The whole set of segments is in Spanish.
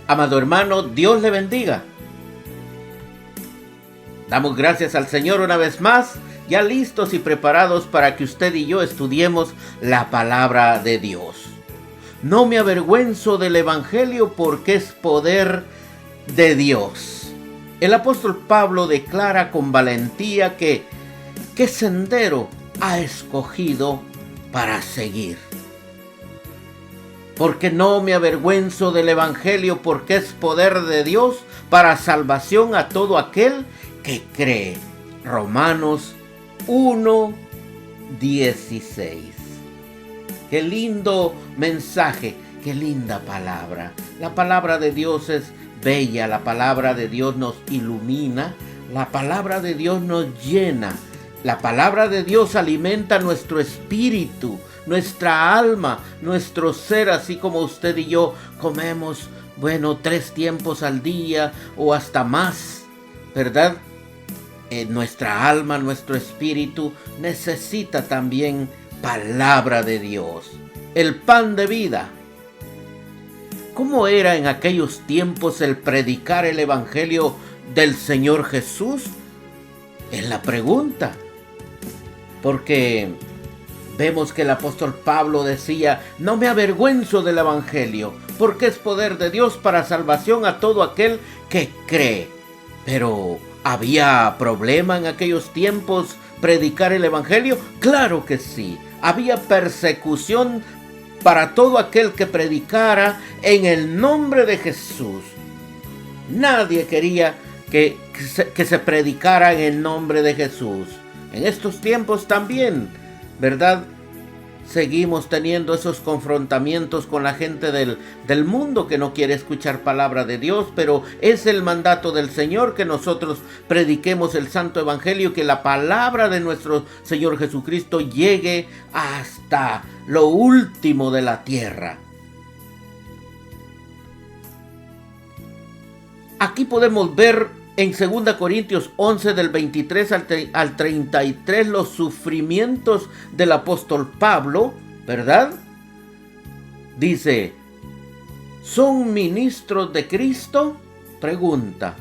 Amado hermano, Dios le bendiga. Damos gracias al Señor una vez más, ya listos y preparados para que usted y yo estudiemos la palabra de Dios. No me avergüenzo del Evangelio porque es poder de Dios. El apóstol Pablo declara con valentía que qué sendero ha escogido para seguir. Porque no me avergüenzo del Evangelio porque es poder de Dios para salvación a todo aquel que cree. Romanos 1:16. Qué lindo mensaje, qué linda palabra. La palabra de Dios es bella, la palabra de Dios nos ilumina, la palabra de Dios nos llena, la palabra de Dios alimenta nuestro espíritu, nuestra alma, nuestro ser, así como usted y yo comemos, 3 tiempos al día o hasta más, ¿verdad? Nuestra alma, nuestro espíritu necesita también palabra de Dios, el pan de vida. ¿Cómo era en aquellos tiempos el predicar el Evangelio del Señor Jesús? Es la pregunta. Porque vemos que el apóstol Pablo decía, no me avergüenzo del Evangelio, porque es poder de Dios para salvación a todo aquel que cree. Pero, ¿había problema en aquellos tiempos predicar el Evangelio? Claro que sí. Había persecución para todo aquel que predicara en el nombre de Jesús. Nadie quería que se predicara en el nombre de Jesús. En estos tiempos también, ¿verdad? Seguimos teniendo esos confrontamientos con la gente del mundo que no quiere escuchar palabra de Dios, pero es el mandato del Señor que nosotros prediquemos el Santo Evangelio, que la palabra de nuestro Señor Jesucristo llegue hasta lo último de la tierra. Aquí podemos ver en 2 Corintios 11 del 23 al 33 los sufrimientos del apóstol Pablo, ¿verdad? Dice, ¿son ministros de Cristo? Pregunta.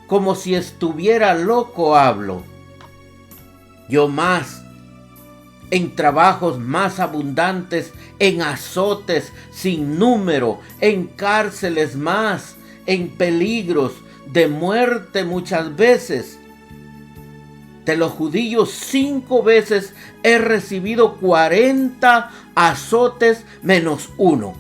Como si estuviera loco hablo. Yo más, en trabajos más abundantes, en azotes sin número, en cárceles más, en peligros de muerte muchas veces. De los judíos 5 veces he recibido 40 azotes menos 1.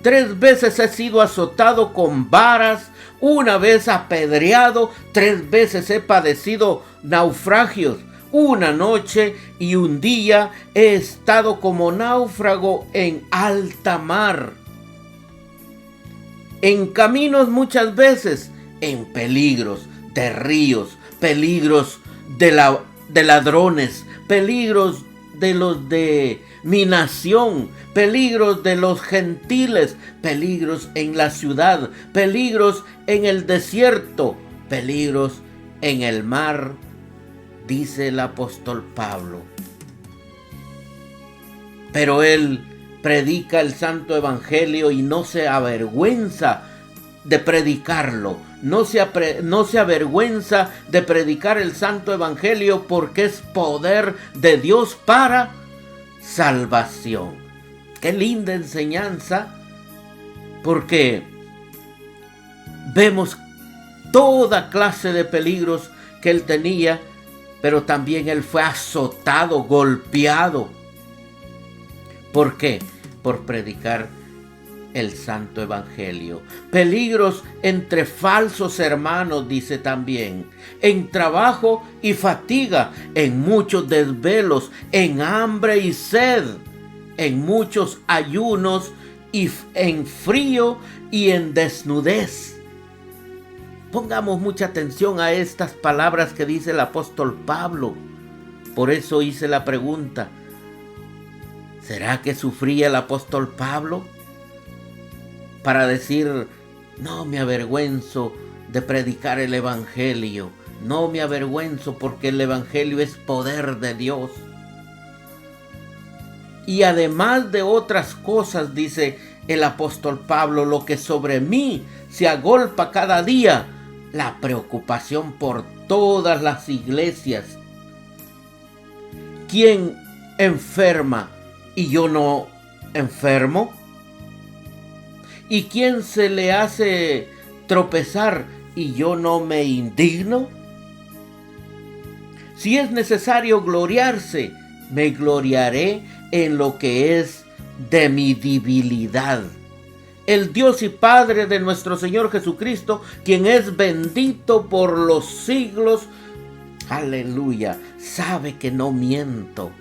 3 veces he sido azotado con varas, 1 vez apedreado, 3 veces he padecido naufragios. 1 noche y 1 día he estado como náufrago en alta mar. En caminos muchas veces, en peligros de ríos, peligros de ladrones, peligros de los de mi nación, peligros de los gentiles, peligros en la ciudad, peligros en el desierto, peligros en el mar, dice el apóstol Pablo. Pero él predica el Santo Evangelio y no se avergüenza de predicarlo. No se avergüenza de predicar el Santo Evangelio porque es poder de Dios para salvación. Qué linda enseñanza, porque vemos toda clase de peligros que él tenía, pero también él fue azotado, golpeado. ¿Por qué? Por predicar el Santo Evangelio. Peligros entre falsos hermanos, dice también. En trabajo y fatiga, en muchos desvelos, en hambre y sed, en muchos ayunos y en frío y en desnudez. Pongamos mucha atención a estas palabras que dice el apóstol Pablo. Por eso hice la pregunta. ¿Será que sufría el apóstol Pablo? Para decir, no me avergüenzo de predicar el Evangelio. No me avergüenzo porque el Evangelio es poder de Dios. Y además de otras cosas, dice el apóstol Pablo, lo que sobre mí se agolpa cada día, la preocupación por todas las iglesias. ¿Quién enferma y yo no enfermo? ¿Y quién se le hace tropezar y yo no me indigno? Si es necesario gloriarse, me gloriaré en lo que es de mi debilidad. El Dios y Padre de nuestro Señor Jesucristo, quien es bendito por los siglos, aleluya, sabe que no miento.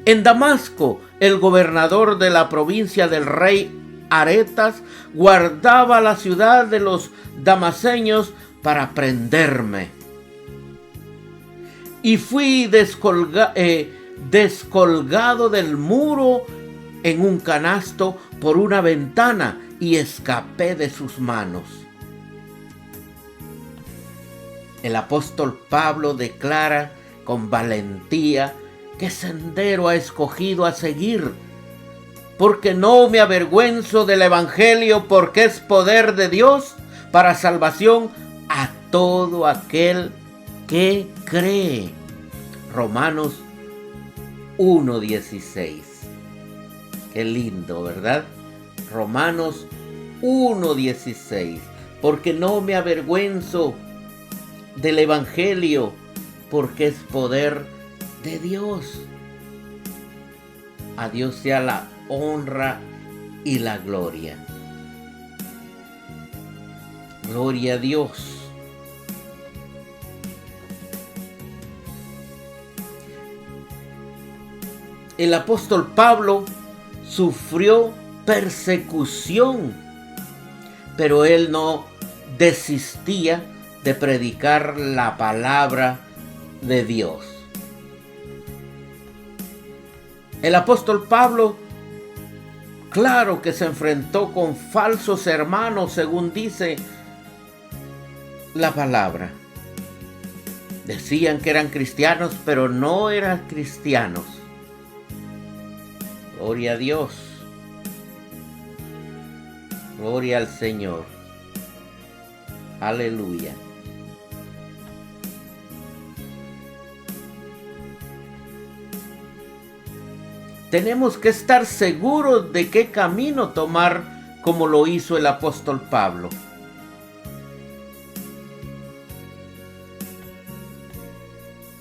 En Damasco, el gobernador de la provincia del rey Aretas guardaba la ciudad de los damaseños para prenderme. Y fui descolgado del muro en un canasto por una ventana y escapé de sus manos. El apóstol Pablo declara con valentía qué sendero ha escogido a seguir, porque no me avergüenzo del evangelio, porque es poder de Dios para salvación a todo aquel que cree. Romanos 1:16. Qué lindo, ¿verdad? Romanos 1:16. Porque no me avergüenzo del evangelio, porque es poder de Dios. A Dios sea la honra y la gloria. Gloria a Dios. El apóstol Pablo sufrió persecución, pero él no desistía de predicar la palabra de Dios. El apóstol Pablo, claro que se enfrentó con falsos hermanos, según dice la palabra. Decían que eran cristianos, pero no eran cristianos. Gloria a Dios. Gloria al Señor. Aleluya. Tenemos que estar seguros de qué camino tomar, como lo hizo el apóstol Pablo.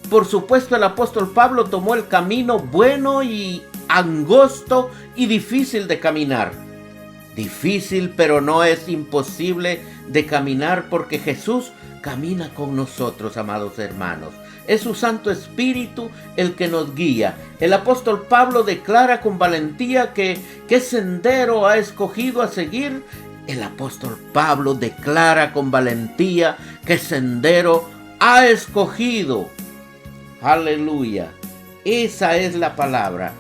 Por supuesto, el apóstol Pablo tomó el camino bueno y angosto y difícil de caminar. Difícil, pero no es imposible de caminar, porque Jesús camina con nosotros, amados hermanos. Es su Santo Espíritu el que nos guía. El apóstol Pablo declara con valentía que qué sendero ha escogido a seguir. El apóstol Pablo declara con valentía qué sendero ha escogido. Aleluya. Esa es la palabra.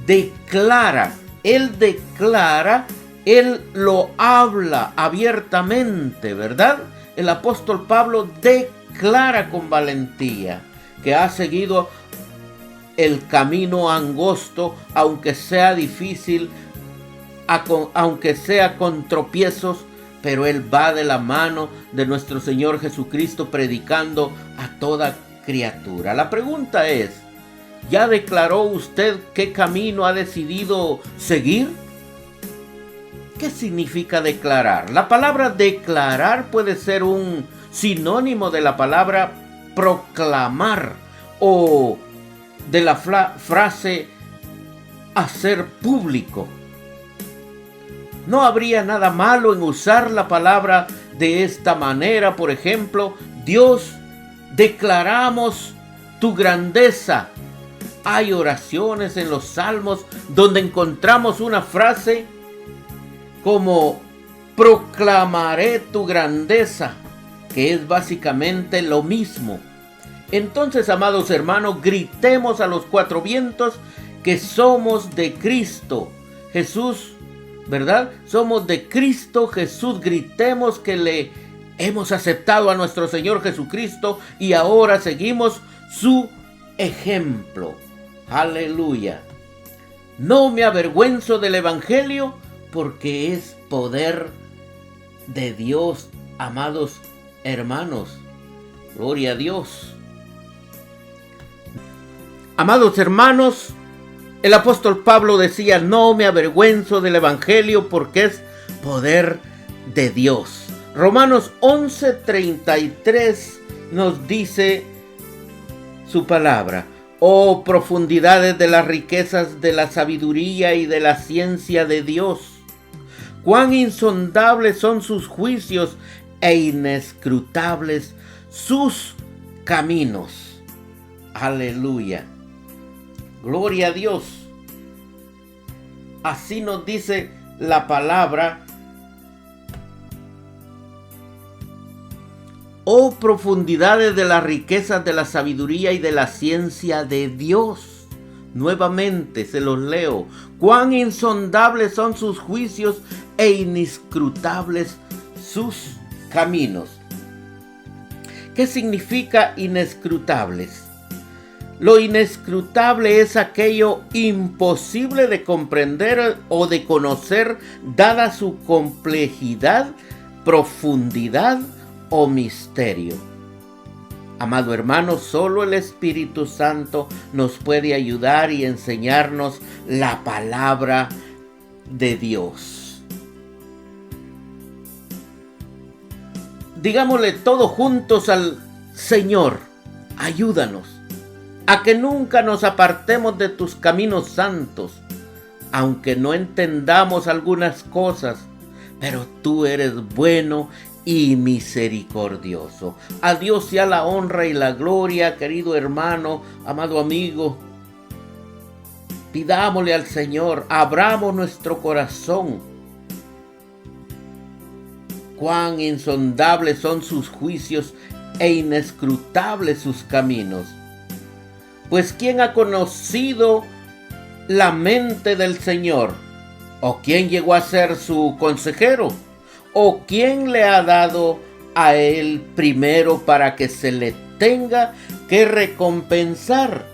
Declara. Él declara, él lo habla abiertamente, ¿verdad? El apóstol Pablo declara con valentía que ha seguido el camino angosto, aunque sea difícil, aunque sea con tropiezos, pero él va de la mano de nuestro Señor Jesucristo predicando a toda criatura. La pregunta es, ¿ya declaró usted qué camino ha decidido seguir? ¿Qué significa declarar? La palabra declarar puede ser un sinónimo de la palabra proclamar o de la frase hacer público. No habría nada malo en usar la palabra de esta manera. Por ejemplo, Dios, declaramos tu grandeza. Hay oraciones en los salmos donde encontramos una frase como proclamaré tu grandeza, que es básicamente lo mismo. Entonces, amados hermanos, gritemos a los cuatro vientos que somos de Cristo Jesús, ¿verdad? Somos de Cristo Jesús. Gritemos que le hemos aceptado a nuestro Señor Jesucristo y ahora seguimos su ejemplo. Aleluya. No me avergüenzo del Evangelio porque es poder de Dios, amados hermanos. Gloria a Dios. Amados hermanos, el apóstol Pablo decía, no me avergüenzo del Evangelio porque es poder de Dios. Romanos 11:33 nos dice su palabra. Oh, profundidades de las riquezas de la sabiduría y de la ciencia de Dios. Cuán insondables son sus juicios e inescrutables sus caminos. Aleluya. Gloria a Dios. Así nos dice la palabra. Oh, profundidades de las riquezas de la sabiduría y de la ciencia de Dios. Nuevamente se los leo. Cuán insondables son sus juicios e inescrutables sus caminos. ¿Qué significa inescrutables? Lo inescrutable es aquello imposible de comprender o de conocer, dada su complejidad, profundidad o misterio. Amado hermano, solo el Espíritu Santo nos puede ayudar y enseñarnos la palabra de Dios. Digámosle todos juntos al Señor, ayúdanos a que nunca nos apartemos de tus caminos santos, aunque no entendamos algunas cosas, pero tú eres bueno y misericordioso. A Dios sea la honra y la gloria, querido hermano, amado amigo. Pidámosle al Señor, abramos nuestro corazón. Cuán insondables son sus juicios e inescrutables sus caminos. Pues ¿quién ha conocido la mente del Señor? ¿O quién llegó a ser su consejero? ¿O quién le ha dado a él primero para que se le tenga que recompensar?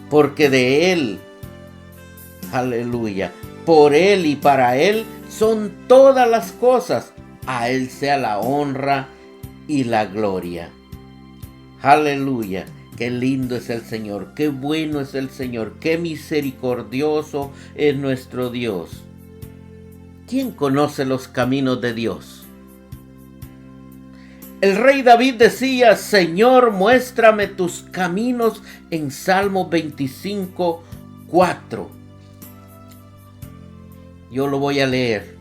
Porque de él, aleluya, por él y para él son todas las cosas. A él sea la honra y la gloria. Aleluya. Qué lindo es el Señor, qué bueno es el Señor, qué misericordioso es nuestro Dios. ¿Quién conoce los caminos de Dios? El rey David decía, Señor, muéstrame tus caminos, en Salmo 25:4. Yo lo voy a leer.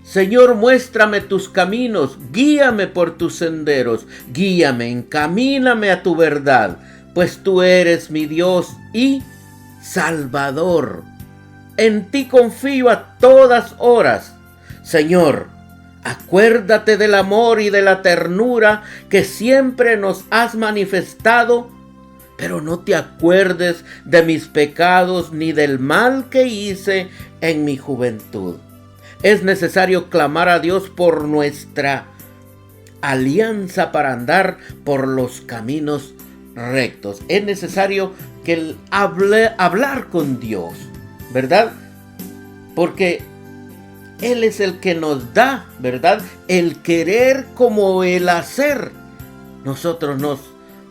Señor, muéstrame tus caminos, guíame por tus senderos, guíame, encamíname a tu verdad, pues tú eres mi Dios y Salvador. En ti confío a todas horas. Señor, acuérdate del amor y de la ternura que siempre nos has manifestado, pero no te acuerdes de mis pecados ni del mal que hice en mi juventud. Es necesario clamar a Dios por nuestra alianza para andar por los caminos rectos. Es necesario que hablar con Dios, ¿verdad? Porque Él es el que nos da, ¿verdad? El querer como el hacer. Nosotros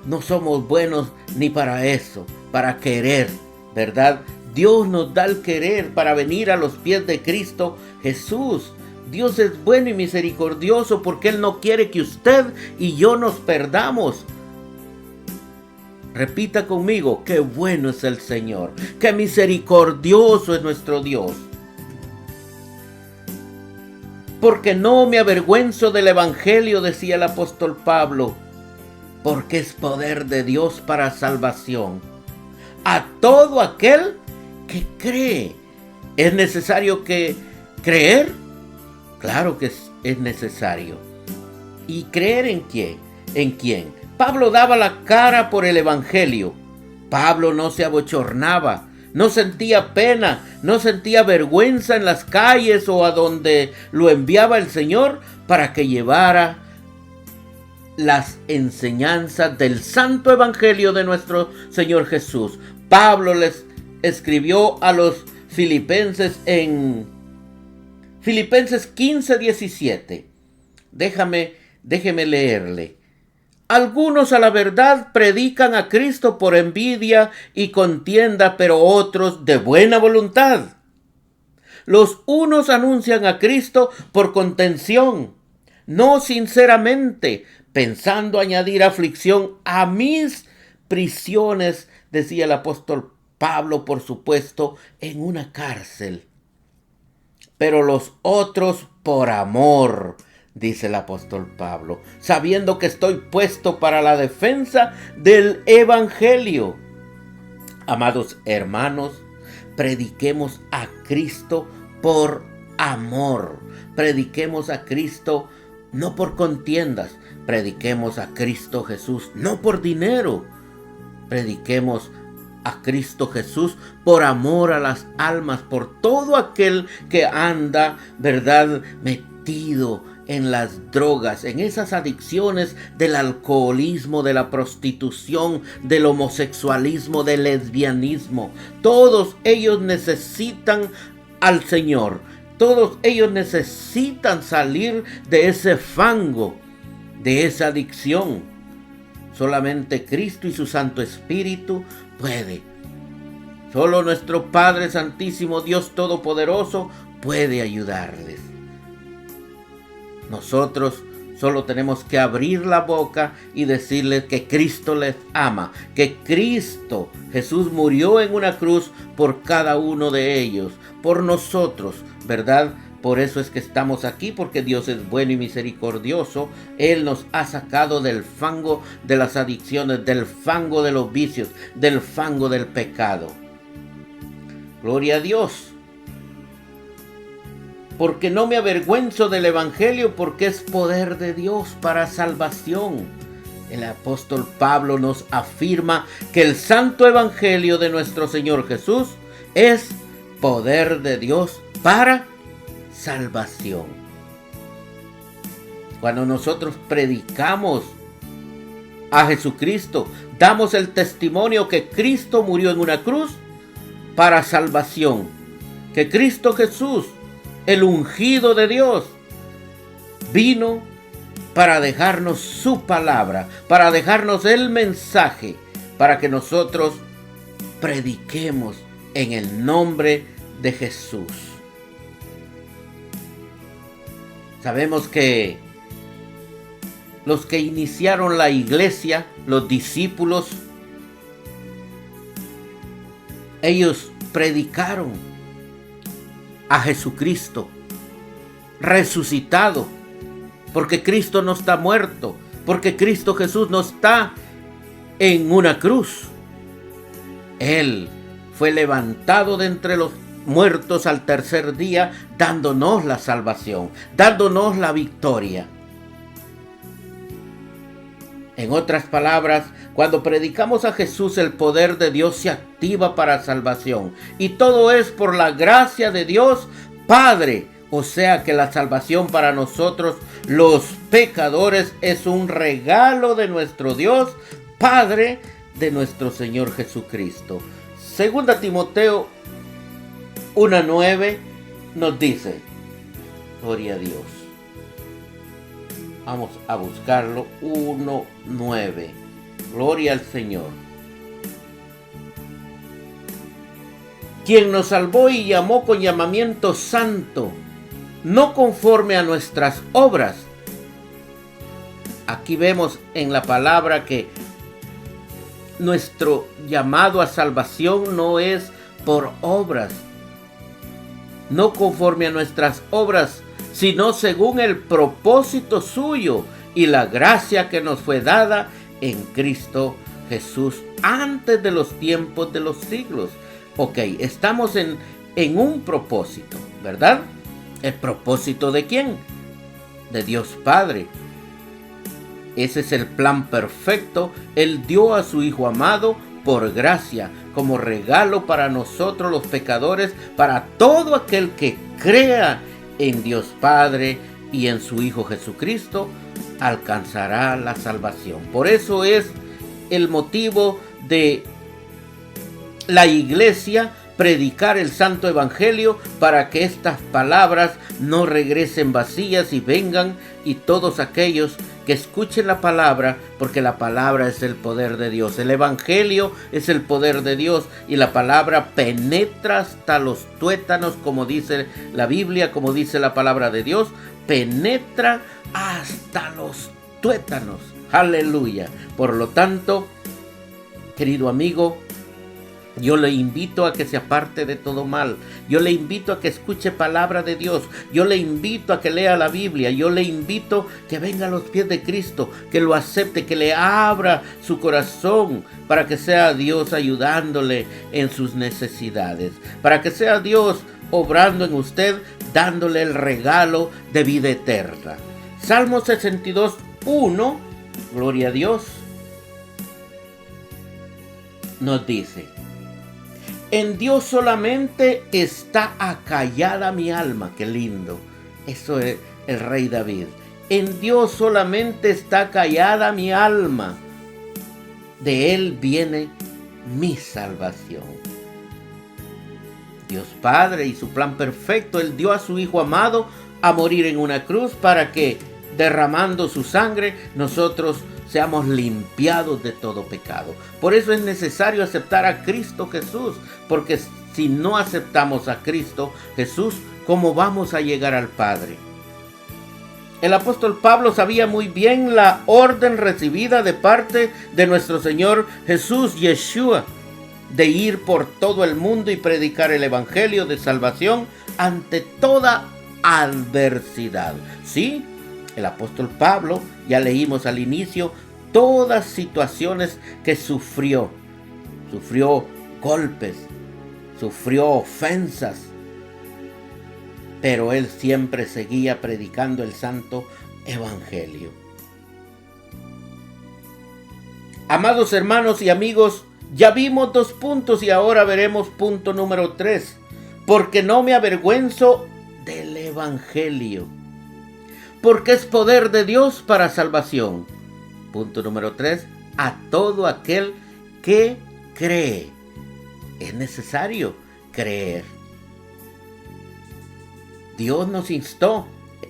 no somos buenos ni para eso, para querer, ¿verdad? Dios nos da el querer para venir a los pies de Cristo Jesús. Dios es bueno y misericordioso porque Él no quiere que usted y yo nos perdamos. Repita conmigo, qué bueno es el Señor, qué misericordioso es nuestro Dios. Porque no me avergüenzo del Evangelio, decía el apóstol Pablo, porque es poder de Dios para salvación a todo aquel que cree. ¿Es necesario creer? Claro que es necesario. ¿Y creer en quién? ¿En quién? Pablo daba la cara por el Evangelio. Pablo no se abochornaba, no sentía pena, no sentía vergüenza en las calles o a donde lo enviaba el Señor para que llevara las enseñanzas del santo Evangelio de nuestro Señor Jesús. Pablo les escribió a los filipenses en Filipenses 15:17. Déjeme leerle. Algunos a la verdad predican a Cristo por envidia y contienda, pero otros de buena voluntad. Los unos anuncian a Cristo por contención, no sinceramente, pensando añadir aflicción a mis prisiones, decía el apóstol Pablo, por supuesto, en una cárcel. Pero los otros por amor, dice el apóstol Pablo, sabiendo que estoy puesto para la defensa del evangelio. Amados hermanos, prediquemos a Cristo por amor. Prediquemos a Cristo no por contiendas. Prediquemos a Cristo Jesús no por dinero. Prediquemos a Cristo Jesús por amor a las almas, por todo aquel que anda, ¿verdad?, metido en las drogas, en esas adicciones del alcoholismo, de la prostitución, del homosexualismo, del lesbianismo. Todos ellos necesitan al Señor. Todos ellos necesitan salir de ese fango, de esa adicción. Solamente Cristo y su Santo Espíritu puede. Solo nuestro Padre Santísimo, Dios Todopoderoso, puede ayudarles. Nosotros solo tenemos que abrir la boca y decirles que Cristo les ama, que Cristo Jesús murió en una cruz por cada uno de ellos, por nosotros, ¿verdad? Por eso es que estamos aquí, porque Dios es bueno y misericordioso. Él nos ha sacado del fango de las adicciones, del fango de los vicios, del fango del pecado. Gloria a Dios. Porque no me avergüenzo del evangelio, porque es poder de Dios para salvación. El apóstol Pablo nos afirma que el santo evangelio de nuestro Señor Jesús es poder de Dios para salvación. Cuando nosotros predicamos a Jesucristo, damos el testimonio que Cristo murió en una cruz para salvación, que Cristo Jesús, el ungido de Dios, vino para dejarnos su palabra, para dejarnos el mensaje, para que nosotros prediquemos en el nombre de Jesús. Sabemos que los que iniciaron la iglesia, los discípulos, ellos predicaron a Jesucristo resucitado, porque Cristo no está muerto, porque Cristo Jesús no está en una cruz. Él fue levantado de entre los muertos al tercer día, dándonos la salvación, dándonos la victoria. En otras palabras, cuando predicamos a Jesús, el poder de Dios se activa para salvación. Y todo es por la gracia de Dios Padre. O sea que la salvación para nosotros, los pecadores, es un regalo de nuestro Dios Padre, de nuestro Señor Jesucristo. Segunda Timoteo 1:9 nos dice, gloria a Dios. Vamos a buscarlo, 1:9. Gloria al Señor. Quien nos salvó y llamó con llamamiento santo, no conforme a nuestras obras. Aquí vemos en la palabra que nuestro llamado a salvación no es por obras, no conforme a nuestras obras, sino según el propósito suyo y la gracia que nos fue dada en Cristo Jesús antes de los tiempos de los siglos. Ok, estamos en un propósito, ¿verdad? ¿El propósito de quién? De Dios Padre. Ese es el plan perfecto. Él dio a su Hijo amado por gracia, como regalo para nosotros los pecadores, para todo aquel que crea en Dios Padre y en su Hijo Jesucristo, alcanzará la salvación. Por eso es el motivo de la iglesia predicar el santo evangelio para que estas palabras no regresen vacías y vengan y todos aquellos que escuchen la palabra, porque la palabra es el poder de Dios. El evangelio es el poder de Dios y la palabra penetra hasta los tuétanos, como dice la Biblia, como dice la palabra de Dios, penetra hasta los tuétanos. Aleluya. Por lo tanto, querido amigo, yo le invito a que se aparte de todo mal. Yo le invito a que escuche palabra de Dios. Yo le invito a que lea la Biblia. Yo le invito que venga a los pies de Cristo, que lo acepte, que le abra su corazón para que sea Dios ayudándole en sus necesidades. Para que sea Dios obrando en usted, dándole el regalo de vida eterna. Salmo 62:1, gloria a Dios, nos dice: en Dios solamente está acallada mi alma. Qué lindo. Eso es el rey David. En Dios solamente está callada mi alma. De Él viene mi salvación. Dios Padre y su plan perfecto, Él dio a su Hijo amado a morir en una cruz para que, derramando su sangre, nosotros seamos limpiados de todo pecado. Por eso es necesario aceptar a Cristo Jesús, porque si no aceptamos a Cristo Jesús, ¿cómo vamos a llegar al Padre? El apóstol Pablo sabía muy bien la orden recibida de parte de nuestro Señor Jesús, Yeshua, de ir por todo el mundo y predicar el evangelio de salvación ante toda adversidad. Sí, el apóstol Pablo, ya leímos al inicio, todas situaciones que sufrió. Sufrió golpes, sufrió ofensas, pero él siempre seguía predicando el santo evangelio. Amados hermanos y amigos, ya vimos 2 puntos y ahora veremos punto número 3. Porque no me avergüenzo del evangelio, porque es poder de Dios para salvación. Punto número 3, a todo aquel que cree. Es necesario creer. Dios nos instó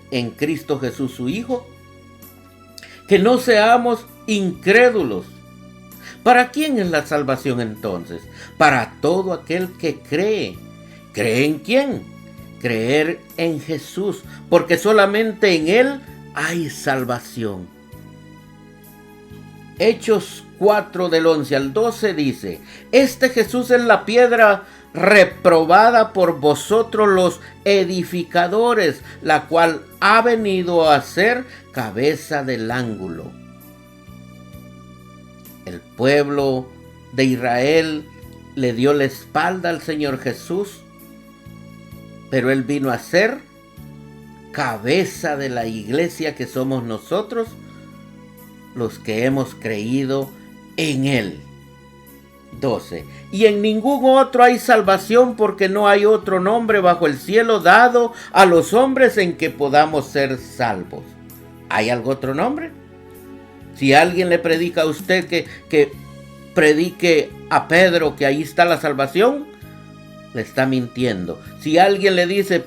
en Cristo Jesús su Hijo que no seamos incrédulos. ¿Para quién es la salvación entonces? Para todo aquel que cree. ¿Cree en quién? Creer en Jesús, porque solamente en Él hay salvación. Hechos 4 del 11 al 12 dice: este Jesús es la piedra reprobada por vosotros los edificadores, la cual ha venido a ser cabeza del ángulo. El pueblo de Israel le dio la espalda al Señor Jesús, pero Él vino a ser cabeza de la iglesia que somos nosotros, los que hemos creído en Él. 12. Y en ningún otro hay salvación, porque no hay otro nombre bajo el cielo dado a los hombres en que podamos ser salvos. ¿Hay algún otro nombre? Si alguien le predica a usted que predique a Pedro que ahí está la salvación, le está mintiendo. Si alguien le dice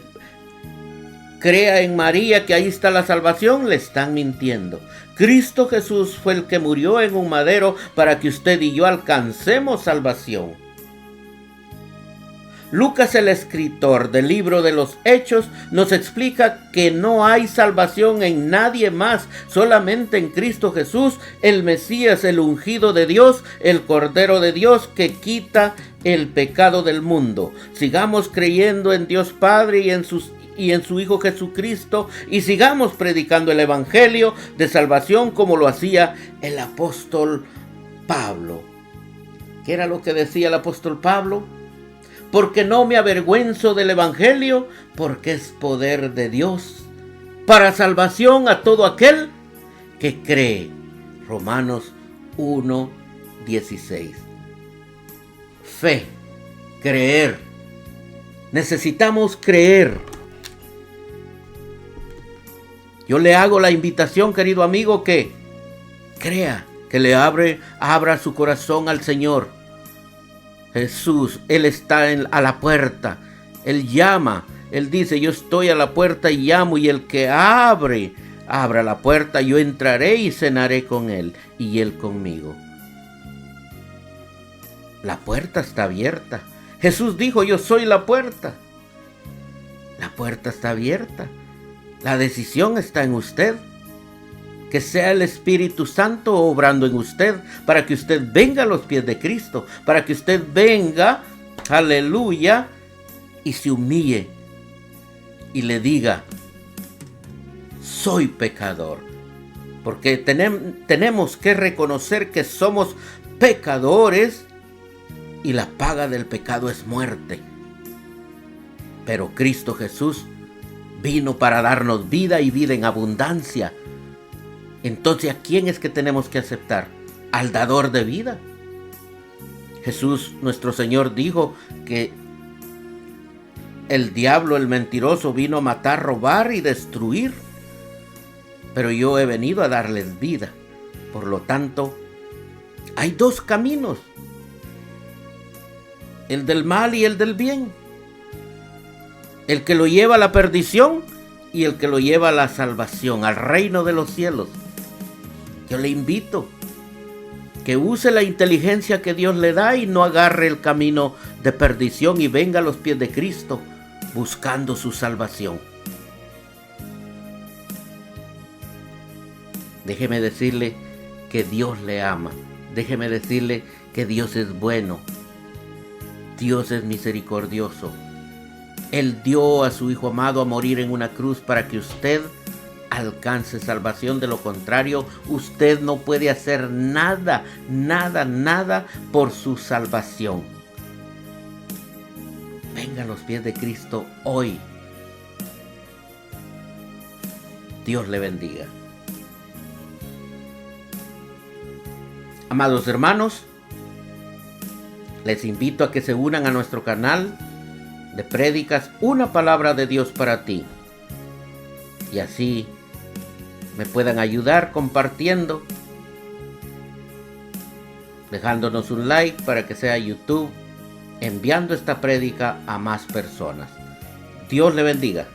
crea en María que ahí está la salvación, le están mintiendo. Cristo Jesús fue el que murió en un madero para que usted y yo alcancemos salvación. Lucas, el escritor del libro de los Hechos, nos explica que no hay salvación en nadie más, solamente en Cristo Jesús, el Mesías, el ungido de Dios, el Cordero de Dios que quita el pecado del mundo. Sigamos creyendo en Dios Padre y en su Hijo Jesucristo, y sigamos predicando el evangelio de salvación como lo hacía el apóstol Pablo. ¿Qué era lo que decía el apóstol Pablo? Porque no me avergüenzo del evangelio, porque es poder de Dios para salvación a todo aquel que cree. Romanos 1:16. Fe, creer. Necesitamos creer. Yo le hago la invitación, querido amigo, que crea, que le abra su corazón al Señor. Jesús, Él está a la puerta. Él llama. Él dice, yo estoy a la puerta y llamo, y el que abra la puerta, yo entraré y cenaré con Él y Él conmigo. La puerta está abierta. Jesús dijo, yo soy la puerta. La puerta está abierta. La decisión está en usted. Que sea el Espíritu Santo obrando en usted para que usted venga a los pies de Cristo, para que usted venga, aleluya, y se humille y le diga, soy pecador. Porque tenemos que reconocer que somos pecadores y la paga del pecado es muerte. Pero Cristo Jesús vino para darnos vida y vida en abundancia. Entonces, ¿a quién es que tenemos que aceptar? Al dador de vida. Jesús, nuestro Señor, dijo que el diablo, el mentiroso, vino a matar, robar y destruir. Pero yo he venido a darles vida. Por lo tanto, hay dos caminos. El del mal y el del bien. El que lo lleva a la perdición y el que lo lleva a la salvación, al reino de los cielos. Yo le invito que use la inteligencia que Dios le da y no agarre el camino de perdición y venga a los pies de Cristo buscando su salvación. Déjeme decirle que Dios le ama. Déjeme decirle que Dios es bueno. Dios es misericordioso. Él dio a su Hijo amado a morir en una cruz para que usted alcance salvación. De lo contrario, usted no puede hacer nada por su salvación. Venga a los pies de Cristo hoy. Dios le bendiga. Amados hermanos, les invito a que se unan a nuestro canal de prédicas, una palabra de Dios para ti. Y así me puedan ayudar compartiendo, dejándonos un like para que sea YouTube, enviando esta prédica a más personas. Dios le bendiga.